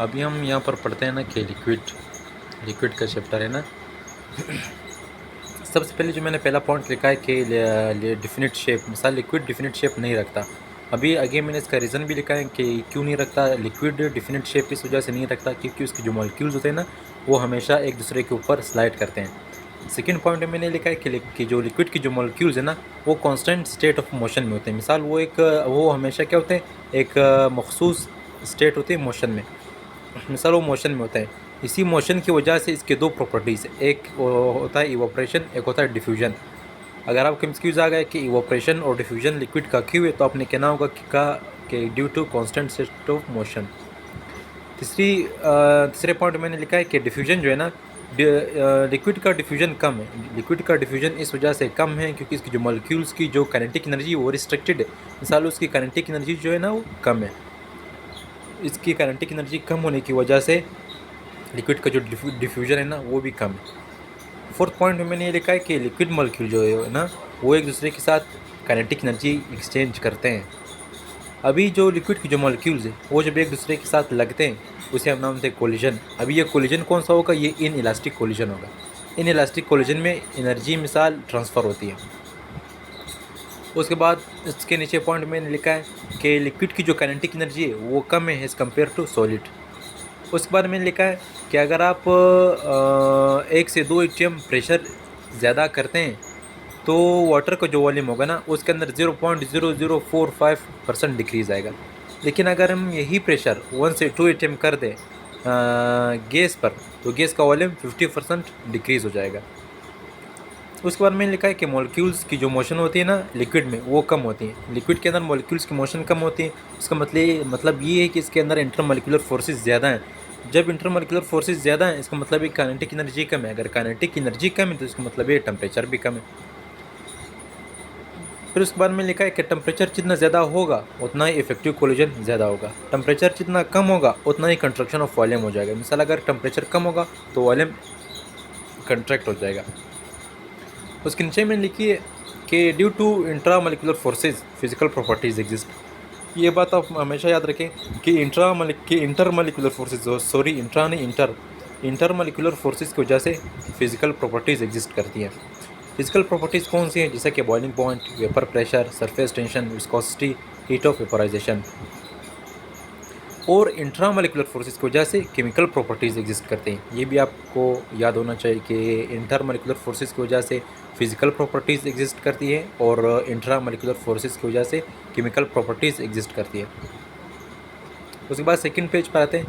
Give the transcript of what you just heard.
अभी हम यहाँ पर पढ़ते हैं ना कि लिक्विड का चैप्टर है ना। सबसे पहले जो मैंने पहला पॉइंट लिखा है कि डिफिनिट शेप, मिसाल लिक्विड डिफिनिट शेप नहीं रखता। अभी आगे मैंने इसका रीज़न भी लिखा है कि क्यों नहीं रखता लिक्विड डिफिनिट शेप, इस वजह से नहीं रखता क्योंकि उसके जो मॉलिक्यूल्स होते हैं ना वो हमेशा एक दूसरे के ऊपर स्लाइड करते हैं। सेकेंड पॉइंट में मैंने लिखा है कि जो लिक्विड की जो मॉलिक्यूल्स है ना वो कांस्टेंट स्टेट ऑफ मोशन में होते हैं। मिसाल वो हमेशा क्या होते हैं, एक मखसूस स्टेट होती है मोशन में। मिसाल वो मोशन में होता है, इसी मोशन की वजह से इसके दो प्रॉपर्टीज़, एक होता है इवोपरेशन, एक होता है डिफ्यूजन। अगर आपको कंफ्यूज आ गया कि इवोपरेशन और डिफ्यूजन लिक्विड का क्यों है तो आपने कहना होगा कि due to constant state of motion. तीसरे पॉइंट मैंने लिखा है कि डिफ्यूजन जो है ना, लिक्विड का डिफ्यूजन कम है। लिक्विड का डिफ्यूजन इस वजह से कम है क्योंकि इसकी जो मॉलिक्यूल्स की जो काइनेटिक एनर्जी वो रिस्ट्रिक्टेड है। मिसाल उसकी काइनेटिक एनर्जी जो है ना वो कम है। इसकी काइनेटिक एनर्जी कम होने की वजह से लिक्विड का जो डिफ्यूजन है ना वो भी कम है। फोर्थ पॉइंट में मैंने ये लिखा है कि लिक्विड मॉलिक्यूल जो है ना वो एक दूसरे के साथ काइनेटिक एनर्जी एक्सचेंज करते हैं। अभी जो लिक्विड की जो मॉलिक्यूल्स है वो जब एक दूसरे के साथ लगते हैं उसे हम नाम देते हैं कोलिजन। अभी ये कोलिजन कौन सा होगा, ये इन इलास्टिक कोलिजन होगा। इन इलास्टिक कोलिजन में एनर्जी मिसाल ट्रांसफ़र होती है। उसके बाद इसके नीचे पॉइंट मैंने लिखा है कि लिक्विड की जो काइनेटिक एनर्जी है वो कम है एज़ कम्पेयर टू सॉलिड। उसके बाद मैंने लिखा है कि अगर आप 1 से 2 atm प्रेशर ज़्यादा करते हैं तो वाटर का जो वॉल्यूम होगा ना उसके अंदर 0.0045% डिक्रीज़ आएगा। लेकिन अगर हम यही प्रेशर 1 से 2 atm कर दें गैस पर तो गैस का वॉल्यूम 50% डिक्रीज़ हो जाएगा। उसके बाद मैंने लिखा है कि मॉलिक्यूल्स की जो मोशन होती है ना लिक्विड में वो कम होती है। लिक्विड के अंदर मॉलिक्यूल्स की मोशन कम होती है, इसका मतलब ये है कि इसके अंदर इंटरमॉलिक्यूलर फोर्सेस ज़्यादा हैं। जब इंटरमॉलिक्यूलर फोर्सेस ज़्यादा हैं इसका मतलब है काइनेटिक एनर्जी कम है। अगर काइनेटिक एनर्जी कम है तो इसका मतलब ये टेम्परेचर भी कम है। फिर उसके बाद में लिखा है कि टेम्परेचर जितना ज़्यादा होगा उतना ही इफेक्टिव कोलिजन ज़्यादा होगा, टेम्परेचर जितना कम होगा उतना ही कंट्रैक्शन ऑफ वॉल्यूम हो जाएगा। मिसाल अगर टेम्परेचर कम होगा तो वॉल्यूम कंट्रैक्ट हो जाएगा। उसके नीचे में लिखी है कि due to intramolecular forces physical properties exist. ये बात आप हमेशा याद रखें कि इंटरमॉलिक्यूलर फोर्सेस, सॉरी इंट्रा नहीं इंटर, इंटरमॉलिक्यूलर फोर्सेस की वजह से फिजिकल प्रॉपर्टीज़ एग्जिस्ट करती हैं। फिजिकल प्रॉपर्टीज़ कौन सी हैं, जैसे कि boiling point, vapour pressure, surface tension, viscosity, heat of vaporisation. और इंट्रामॉलिक्यूलर फोर्सेस की वजह से केमिकल प्रॉपर्टीज़ एग्जिस्ट करते हैं। ये भी आपको याद होना चाहिए कि इंटरमॉलिक्यूलर फोर्सेस की वजह से फिजिकल प्रॉपर्टीज़ एग्जिस्ट करती है और इंट्रामॉलिक्यूलर फोर्सेस की वजह से केमिकल प्रॉपर्टीज़ एग्जिस्ट करती है। उसके बाद सेकंड पेज पर आते हैं